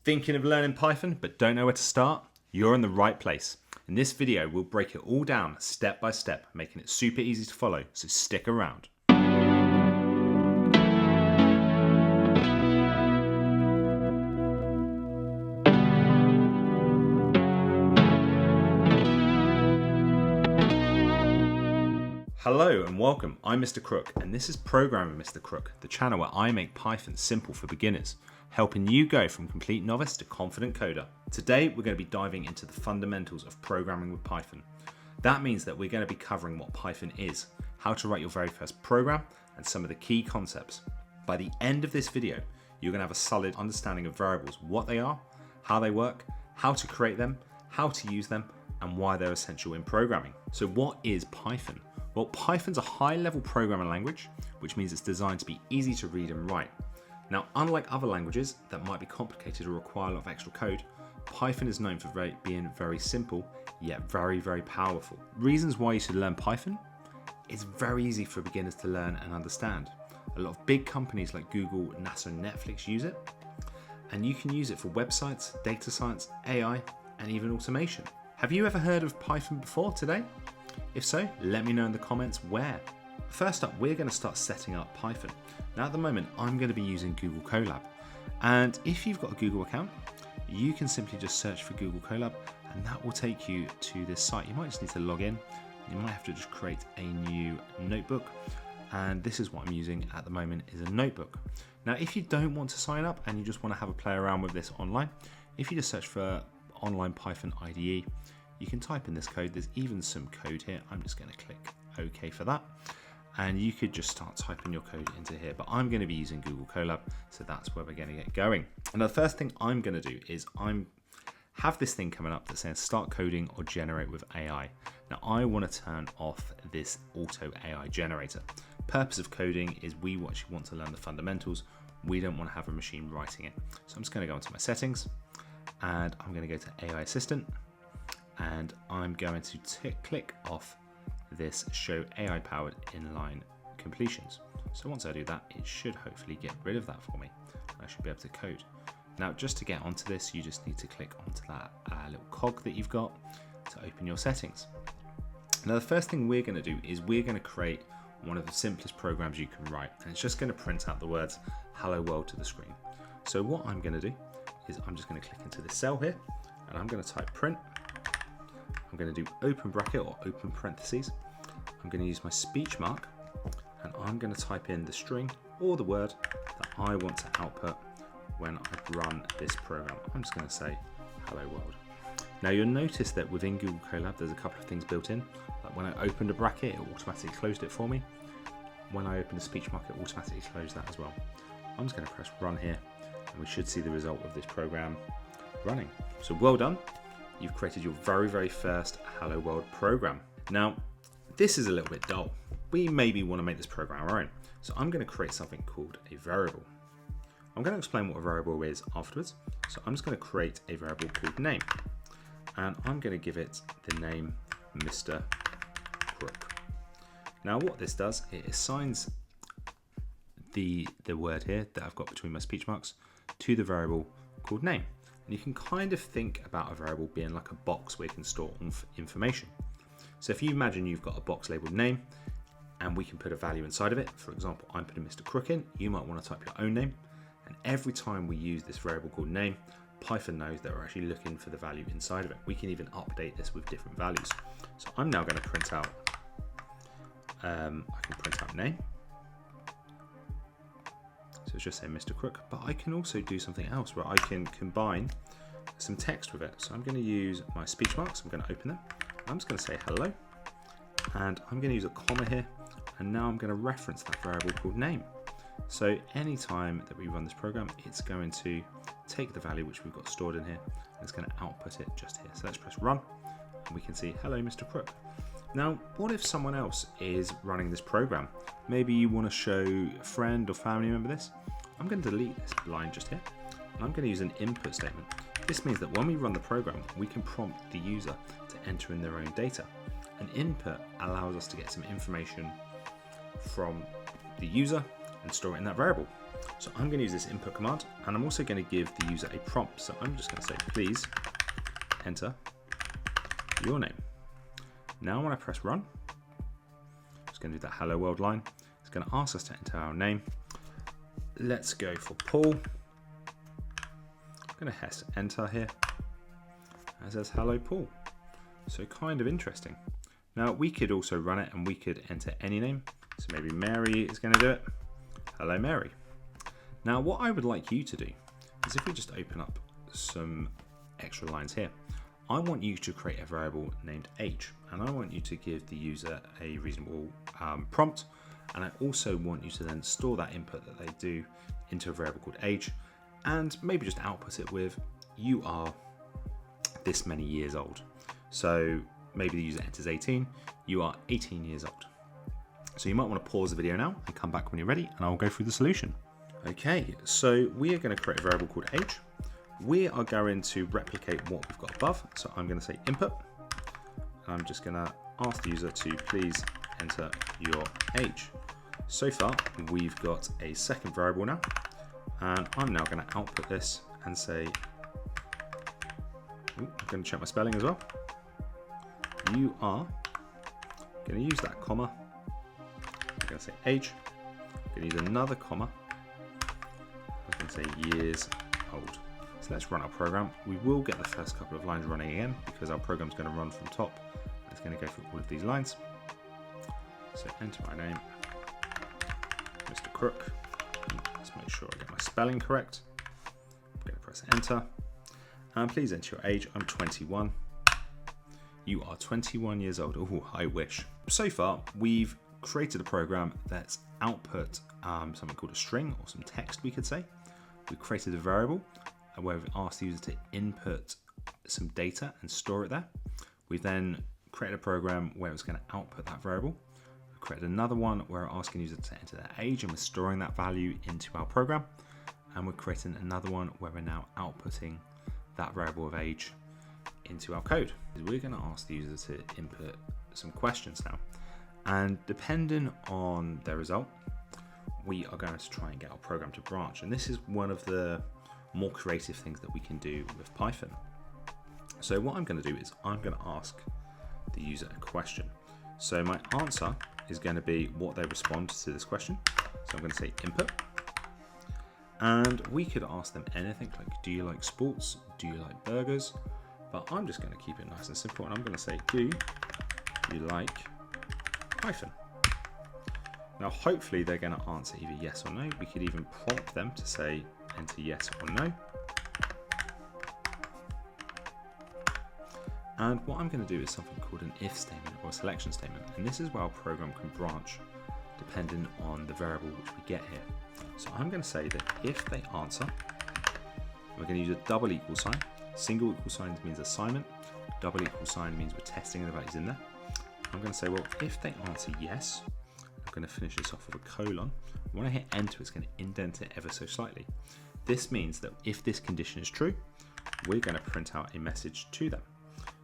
Thinking of learning Python but don't know where to start? You're in the right place. In this video, we'll break it all down step by step, making it super easy to follow, so stick around. Hello and welcome, I'm Mr. Crook and this is Programming Mr. Crook, the channel where I make Python simple for beginners, helping you go from complete novice to confident coder. Today we're going to be diving into the fundamentals of programming with Python. That means that we're going to be covering what Python is, how to write your very first program, and some of the key concepts. By the end of this video, you're going to have a solid understanding of variables, what they are, how they work, how to create them, how to use them, and why they're essential in programming. So what is Python? Well, Python's a high-level programming language, which means it's designed to be easy to read and write. Now, unlike other languages that might be complicated or require a lot of extra code, Python is known for being very simple, yet very, very powerful. Reasons why you should learn Python: it's very easy for beginners to learn and understand. A lot of big companies like Google, NASA, and Netflix use it, and you can use it for websites, data science, AI, and even automation. Have you ever heard of Python before today? If so, let me know in the comments where. First up, we're going to start setting up Python. Now at the moment, I'm going to be using Google Colab. And if you've got a Google account, you can simply just search for Google Colab and that will take you to this site. You might just need to log in. You might have to just create a new notebook. And this is what I'm using at the moment, is a notebook. Now, if you don't want to sign up and you just want to have a play around with this online, if you just search for online Python IDE, you can type in this code. There's even some code here. I'm just going to click OK for that. And you could just start typing your code into here. But I'm going to be using Google Colab, so that's where we're going to get going. And the first thing I'm going to do is have this thing coming up that says start coding or generate with AI. Now I want to turn off this auto AI generator. Purpose of coding is we actually want to learn the fundamentals. We don't want to have a machine writing it. So I'm just going to go into my settings and I'm going to go to AI Assistant. And I'm going to click off this show AI powered inline completions. So once I do that, it should hopefully get rid of that for me. I should be able to code. Now, just to get onto this, you just need to click onto that little cog that you've got to open your settings. Now, the first thing we're going to do is we're going to create one of the simplest programs you can write. And it's just going to print out the words hello world to the screen. So what I'm going to do is I'm just going to click into this cell here and I'm going to type print. I'm going to do open bracket or open parentheses. I'm going to use my speech mark and I'm going to type in the string or the word that I want to output when I run this program. I'm just going to say hello world. Now you'll notice that within Google Colab there's a couple of things built in. Like when I opened a bracket, it automatically closed it for me. When I opened a speech mark, it automatically closed that as well. I'm just going to press run here and we should see the result of this program running. So well done. You've created your very, very first Hello World program. Now, this is a little bit dull. We maybe want to make this program our own. So I'm going to create something called a variable. I'm going to explain what a variable is afterwards. So I'm just going to create a variable called name. And I'm going to give it the name Mr. Crook. Now what this does, it assigns the word here that I've got between my speech marks to the variable called name. You can kind of think about a variable being like a box where you can store information. So if you imagine you've got a box labeled name and we can put a value inside of it, for example, I'm putting Mr. Crook in, you might want to type your own name. And every time we use this variable called name, Python knows that we're actually looking for the value inside of it. We can even update this with different values. So I'm now going to print out, I can print out name. So it's just say Mr. Crook, but I can also do something else where I can combine some text with it. So I'm going to use my speech marks. I'm going to open them. I'm just going to say hello, and I'm going to use a comma here. And now I'm going to reference that variable called name. So anytime that we run this program, it's going to take the value which we've got stored in here, and it's going to output it just here. So let's press run, and we can see hello, Mr. Crook. Now, what if someone else is running this program? Maybe you want to show a friend or family member this. I'm going to delete this line just here, and I'm going to use an input statement. This means that when we run the program, we can prompt the user to enter in their own data. An input allows us to get some information from the user and store it in that variable. So I'm going to use this input command, and I'm also going to give the user a prompt. So I'm just going to say, please enter your name. Now when I press run, it's going to do that hello world line. It's going to ask us to enter our name. Let's go for Paul. I'm going to press enter here. It says hello Paul. So kind of interesting. Now we could also run it and we could enter any name. So maybe Mary is going to do it. Hello Mary. Now what I would like you to do is, if we just open up some extra lines here, I want you to create a variable named age, and I want you to give the user a reasonable prompt, and I also want you to then store that input that they do into a variable called age, and maybe just output it with you are this many years old. So maybe the user enters 18, you are 18 years old. So you might want to pause the video now and come back when you're ready, and I'll go through the solution. Okay, so we are going to create a variable called age. We are going to replicate what we've got above. So I'm going to say input. I'm just going to ask the user to please enter your age. So far, we've got a second variable now, and I'm now going to output this and say, I'm going to check my spelling as well. You are going to use that comma. I'm going to say age. I'm going to use another comma. I'm going to say years old. So let's run our program. We will get the first couple of lines running again because our program is going to run from top. It's going to go through all of these lines. So enter my name, Mr. Crook. Let's make sure I get my spelling correct. I'm going to press enter. And please enter your age. I'm 21. You are 21 years old. Oh, I wish. So far, we've created a program that's output something called a string, or some text we could say. We've created a variable where we've asked the user to input some data and store it there. We've then created a program where it's going to output that variable. We've created another one where we're asking the user to enter their age, and we're storing that value into our program. And we're creating another one where we're now outputting that variable of age into our code. We're going to ask the user to input some questions now, and depending on their result, we are going to try and get our program to branch. And this is one of the more creative things that we can do with Python. So what I'm going to do is I'm going to ask the user a question. So my answer is going to be what they respond to this question. So I'm going to say input, and we could ask them anything like, do you like sports? Do you like burgers? But I'm just going to keep it nice and simple, and I'm going to say, do you like Python? Now hopefully they're going to answer either yes or no. We could even prompt them to say enter yes or no. And what I'm going to do is something called an if statement or a selection statement, and this is where our program can branch depending on the variable which we get here. So I'm going to say that if they answer, we're going to use a double equal sign. Single equal sign means assignment, double equal sign means we're testing the values in there. I'm going to say, well, if they answer yes, I'm going to finish this off with a colon. When I hit enter, it's going to indent it ever so slightly. This means that if this condition is true, we're going to print out a message to them.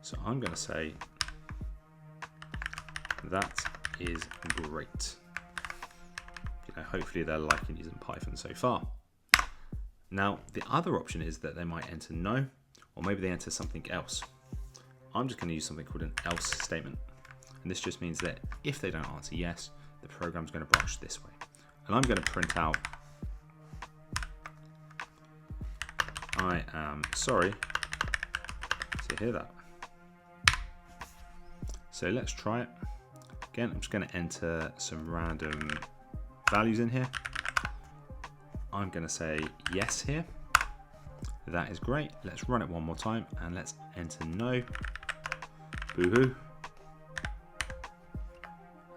So I'm going to say, that is great. Hopefully they're liking using Python so far. Now, the other option is that they might enter no, or maybe they enter something else. I'm just going to use something called an else statement. And this just means that if they don't answer yes, the program's going to branch this way. And I'm going to print out, I am sorry to hear that. So let's try it. Again, I'm just going to enter some random values in here. I'm going to say yes here. That is great. Let's run it one more time and let's enter no. Boo-hoo.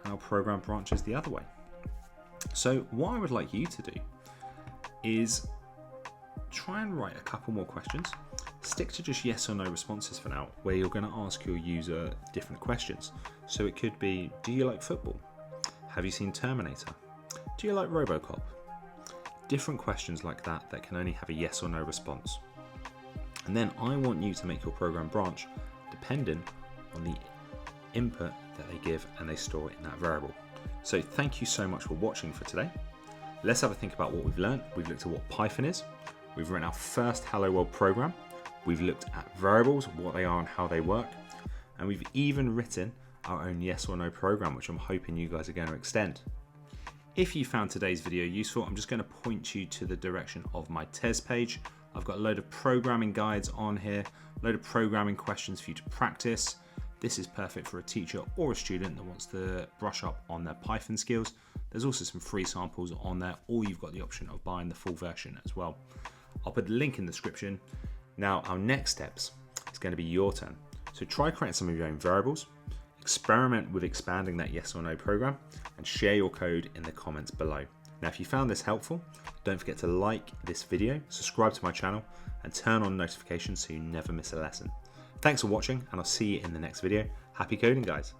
Our program branches the other way. So what I would like you to do is try and write a couple more questions. Stick to just yes or no responses for now, where you're going to ask your user different questions. So it could be, do you like football? Have you seen Terminator? Do you like RoboCop? Different questions like that that can only have a yes or no response. And then I want you to make your program branch depending on the input that they give and they store in that variable. So thank you so much for watching for today. Let's have a think about what we've learned. We've looked at what Python is. We've written our first Hello World program. We've looked at variables, what they are and how they work. And we've even written our own yes or no program, which I'm hoping you guys are going to extend. If you found today's video useful, I'm just going to point you to the direction of my TES page. I've got a load of programming guides on here, a load of programming questions for you to practice. This is perfect for a teacher or a student that wants to brush up on their Python skills. There's also some free samples on there, or you've got the option of buying the full version as well. I'll put a link in the description. Now, our next steps is going to be your turn. So try creating some of your own variables, experiment with expanding that yes or no program, and share your code in the comments below. Now, if you found this helpful, don't forget to like this video, subscribe to my channel, and turn on notifications so you never miss a lesson. Thanks for watching, and I'll see you in the next video. Happy coding, guys.